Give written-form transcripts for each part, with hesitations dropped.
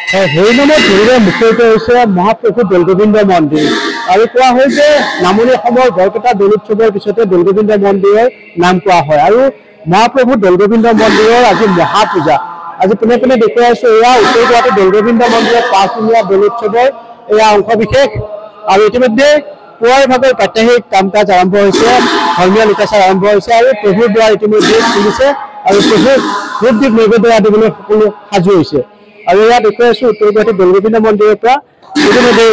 হৰিনামৰ ধুৰিৰে মুখৰিত হৈছে মহাপ্ৰভু দৌলগোবিন্দ মন্দিৰ আৰু কোৱা হয় যে নামনি অসমৰ বৰপেটা দৌল উৎসৱৰ পিছতে দৌলগোবিন্দ মন্দিৰৰ নাম কোৱা হয় আৰু মহাপ্ৰভু দৌলগোবিন্দ মন্দিৰৰ আজি মহাপূজা আজি পোনে পোনে দেখুৱাই আছো এয়া উত্তৰ গুৱাহাটী দৌলগোবিন্দ মন্দিৰৰ 5 দিনীয়া দৌল উৎসৱৰ এয়া অংশ বিশেষ আৰু ইতিমধ্যে পুৱাৰ ভাগৰ প্ৰাত্যহিক কাম কাজ আৰম্ভ হৈছে ধৰ্মীয় লোকাচাৰ আৰম্ভ হৈছে আৰু প্ৰভুৰ দ্বাৰ ইতিমধ্যে খুলিছে আৰু প্ৰভুৰ ৰূপদীপ নৈবেদ্য আদিবলৈ সকলো সাজু হৈছে আৰু ইয়াত দেখুৱাই আছো উত্তৰ গুৱাহাটী দৌলগোবিন্দ মন্দিৰৰ পৰা ইতিমধ্যে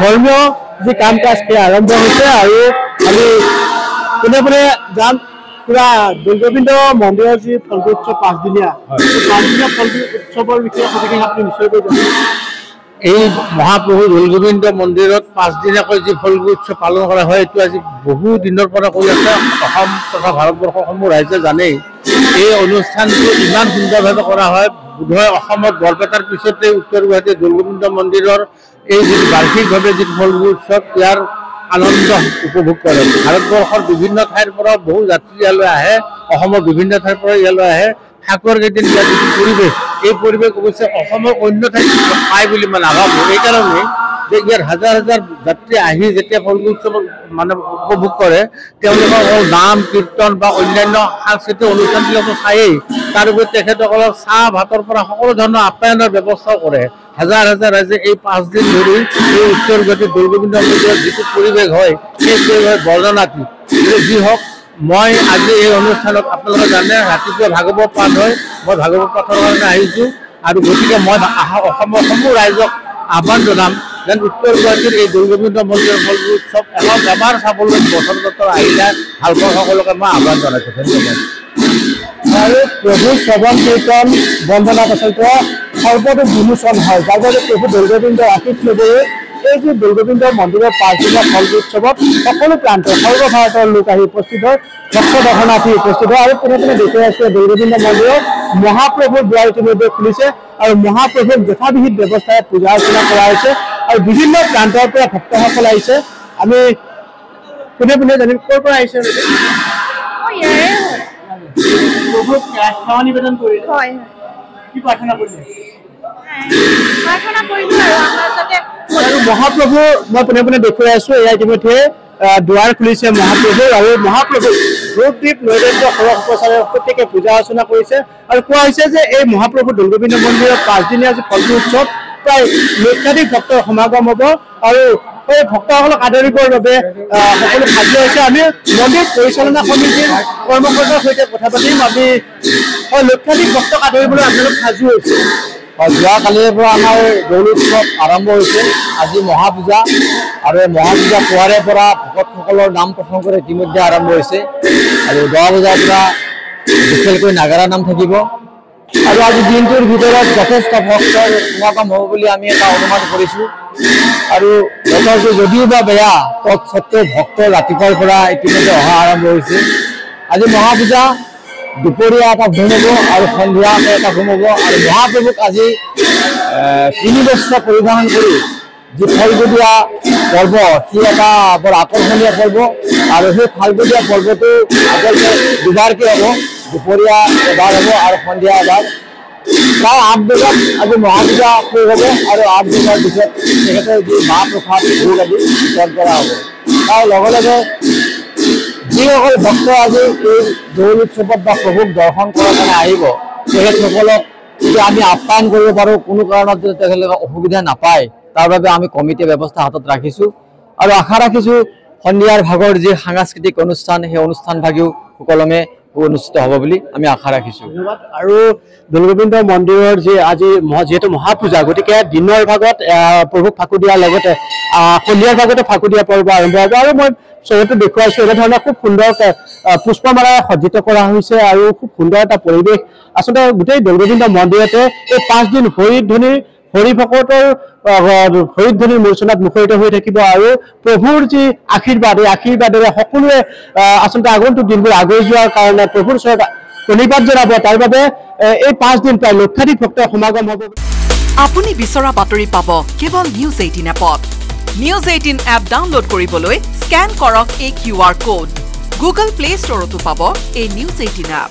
ধৰ্মীয় যি কাম কাজ আৰম্ভ হৈছে আৰু আমি পোনে পোনে যাম পুৰা দৌলগোবিন্দ মন্দিৰৰ যি ফলগু উৎসৱ 5 দিনীয়া ফলগু উৎসৱৰ বিষয়ে সবিশেষ আপুনি নিশ্চয়কৈ জানে এই মহাপ্ৰভু দৌলগোবিন্দ মন্দিৰত 5 দিনীয়াকৈ যি ফলগু উৎসৱ পালন কৰা হয় এইটো আজি বহু দিনৰ পৰা কৰি আছে অসম তথা ভাৰতবৰ্ষৰ সমূহ ৰাজ্যে জানেই এই অনুষ্ঠানটো ইমান সুন্দৰভাৱে কৰা হয় বোধহয় অসমত বৰপেটাৰ পিছতে উত্তৰ গুৱাহাটী দৌলগোবিন্দ মন্দিৰৰ এই যি বাৰ্ষিকভাৱে যি ফলগু উৎসৱ ইয়াৰ আনন্দ উপভোগ কৰে ভাৰতবৰ্ষৰ বিভিন্ন ঠাইৰ পৰা বহু যাত্ৰী ইয়ালৈ আহে অসমৰ বিভিন্ন ঠাইৰ পৰা ইয়ালৈ আহে ঠাকুৰ কেইদিন ইয়াৰ যিটো পৰিৱেশ এই পৰিৱেশ অৱশ্যে অসমৰ অন্য ঠাইত পায় বুলি মই নাভাবোঁ এইকাৰণে যে ইয়াৰ হাজাৰ হাজাৰ যাত্ৰী আহি যেতিয়া ফলগু উৎসৱ মানে উপভোগ কৰে তেওঁলোকৰ নাম কীৰ্তন বা অন্যান্য সাংস্কৃতিক অনুষ্ঠানবিলাকো চায়েই তাৰ উপৰি তেখেতসকলক চাহ ভাতৰ পৰা সকলো ধৰণৰ আপ্যায়নৰ ব্যৱস্থাও কৰে হাজাৰ হাজাৰ ৰাইজে এই 5 দিন ধৰি এই উত্তৰ গুৱাহাটী দৌলগোবিন্দ মন্দিৰত যিটো পৰিৱেশ হয় সেই পৰিৱেশ বৰ্ণনাতীত যি হওক মই আজি এই অনুষ্ঠানত আপোনালোকে জানে ৰাতিপুৱা ভাগৱত পাঠ হয় মই ভাগৱত পাঠৰ কাৰণে আহিছোঁ আৰু গতিকে মই অসমৰ সমূহ ৰাইজক আহ্বান জনাম যেন উত্তৰ গুৱাহাটীৰ এই দৌলগোবিন্দ মন্দিৰৰ ফলগু উৎসৱ এবাৰ চাবলৈ বছৰত আহিলে ভাল পোৱা সকলোকে মই আহ্বান জনাইছোঁ ধন্যবাদ আৰু প্ৰভু শ্ৰৱণ কীৰ্তন বন্দনা পাছত সৰ্বতো বিমোচন হয় যাৰ বাবে প্ৰভু দৌলগোবিন্দ আশীষ ল'বলৈ এই যি দৌলগোবিন্দ মন্দিৰৰ 5 দিনীয়া ফলগু উৎসৱত সকলো প্ৰান্তৰ সৰ্বভাৰতৰ লোক আহি উপস্থিত হয় ভক্ত দৰ্শনাৰ্থী উপস্থিত হয় আৰু পোনে পোনে দেখুৱাই আছে দৌলগোবিন্দ মন্দিৰৰ মহাপ্ৰভুৰ দ্বাৰ ইতিমধ্যে খুলিছে আৰু মহাপ্ৰভুক যথাবিহিত ব্যৱস্থাৰে পূজা অৰ্চনা কৰা হৈছে আৰু বিভিন্ন প্ৰান্তৰ পৰা ভক্তসকল আহিছে আমি পোনে পোনে জানিম ক'ৰ পৰা আহিছে প্ৰভুক সেৱা নিবেদন কৰিলে হয় কি প্ৰাৰ্থনা কৰিলে আৰু মহাপ্ৰভু মই পোনে পোনে দেখুৱাই আছো এয়া ইতিমধ্যে দুৱাৰ খুলিছে মহাপ্ৰভুৰ আৰু মহাপ্ৰভু ৰূপদীপ নৈবেদ্য সৰহ উপচাৰে প্ৰত্যেকে পূজা অৰ্চনা কৰিছে আৰু কোৱা হৈছে যে এই মহাপ্ৰভু দৌলগোবিন্দ মন্দিৰৰ 5 দিনীয়া যি ফলগু উৎসৱ প্ৰায় লক্ষাধিক ভক্তৰ সমাগম হ'ব আৰু এই ভক্তসকলক আদৰিবৰ বাবে সকলো সাজু হৈছে আমি মন্দিৰ পৰিচালনা সমিতিৰ কৰ্মকৰ্তাৰ সৈতে কথা পাতিম আমি লক্ষাধিক ভক্তক আদৰিবলৈ আপোনালোক সাজু হৈছে যোৱাকালিৰ পৰা আমাৰ দৌল উৎসৱ আৰম্ভ হৈছে আজি মহাপূজা আৰু এই মহাপূজা পুৱাৰে পৰা ভকতসকলৰ নাম প্ৰসংগ কৰি ইতিমধ্যে আৰম্ভ হৈছে আৰু 10 বজাৰ পৰা বিশেষকৈ নাগাৰা নাম থাকিব আৰু আজি দিনটোৰ ভিতৰত যথেষ্ট ভক্তৰ সমাগম হ'ব বুলি আমি এটা অনুমান কৰিছোঁ আৰু বতৰটো যদিও বা বেয়া তৎসত্ত্বেও ভক্তৰ ৰাতিপুৱাৰ পৰা ইতিমধ্যে অহা আৰম্ভ হৈছে আজি মহাপূজা দুপৰীয়া এটা ভোম হ'ব আৰু সন্ধিয়াকৈ এটা ভোম হ'ব আৰু মহাপ্ৰভুক আজি 3 বস্ত্ৰ পৰিধান কৰি যি ফাল্গুনীয়া পৰ্ব সি এটা বৰ আকৰ্ষণীয় পৰ্ব আৰু সেই ফাল্গুনীয়া পৰ্বটো আচলতে দুবাৰকৈ হ'ব দুপৰীয়া এবাৰ হ'ব আৰু সন্ধিয়া এবাৰ প্ৰায় 8 বজাত আজি মহাপূজা শেষ হ'ব আৰু 8 বজাৰ পিছত তেখেতৰ যি মাহ প্ৰসাদ ভোগ আদি বিতৰণ কৰা হ'ব তাৰ লগে লগে যিসকল ভক্ত আজি এই দৌল উৎসৱত বা প্ৰভুক দৰ্শন কৰাৰ কাৰণে আহিব তেখেতসকলক যদি আমি আপ্যায়ন কৰিব পাৰোঁ কোনো কাৰণত যদি তেখেতলোকে অসুবিধা নাপায় তাৰ বাবে আমি কমিটিৰ ব্যৱস্থা হাতত ৰাখিছোঁ আৰু আশা ৰাখিছোঁ সন্ধিয়াৰ ভাগৰ যি সাংস্কৃতিক অনুষ্ঠান সেই অনুষ্ঠান ভাগিও সুকলমে অনুষ্ঠিত হ'ব বুলি আমি আশা ৰাখিছোঁ ধন্যবাদ আৰু দৌলগোবিন্দ মন্দিৰৰ যি আজি যিহেতু মহাপূজা গতিকে দিনৰ ভাগত প্ৰভুক ফাকু দিয়াৰ লগতে সন্ধিয়াৰ ভাগতে ফাকু দিয়া পৰ্ব আৰম্ভ হ'ব আৰু মই চবতে দেখুৱাইছোঁ এনেধৰণে খুব সুন্দৰকৈ পুষ্পমালাৰে সজ্জিত কৰা হৈছে আৰু খুব সুন্দৰ এটা পৰিৱেশ আচলতে গোটেই দৌলগোবিন্দ মন্দিৰতে এই 5 দিন হৰি ভকতৰ হৰিধ্বনিৰ মূৰ্ছনাত মুখৰিত হৈ থাকিব আৰু প্ৰভুৰ যি আশীৰ্বাদ এই আশীৰ্বাদেৰে সকলোৱে আচলতে আগন্তুক দিনবোৰ আগুৱাই যোৱাৰ কাৰণে প্ৰভুৰ ওচৰত ধন্যবাদ জনাব তাৰ বাবে এই 5 দিন প্ৰায় লক্ষাধিক ভক্তৰ সমাগম হ'ব আপুনি বিচৰা বাতৰি পাব কেৱল নিউজ 18 এপত নিউজ 18 এপ ডাউনলোড কৰিবলৈ স্ক্যান কৰক এই QR কোড গুগল প্লে ষ্টৰতো পাব এই নিউজ 18 এপ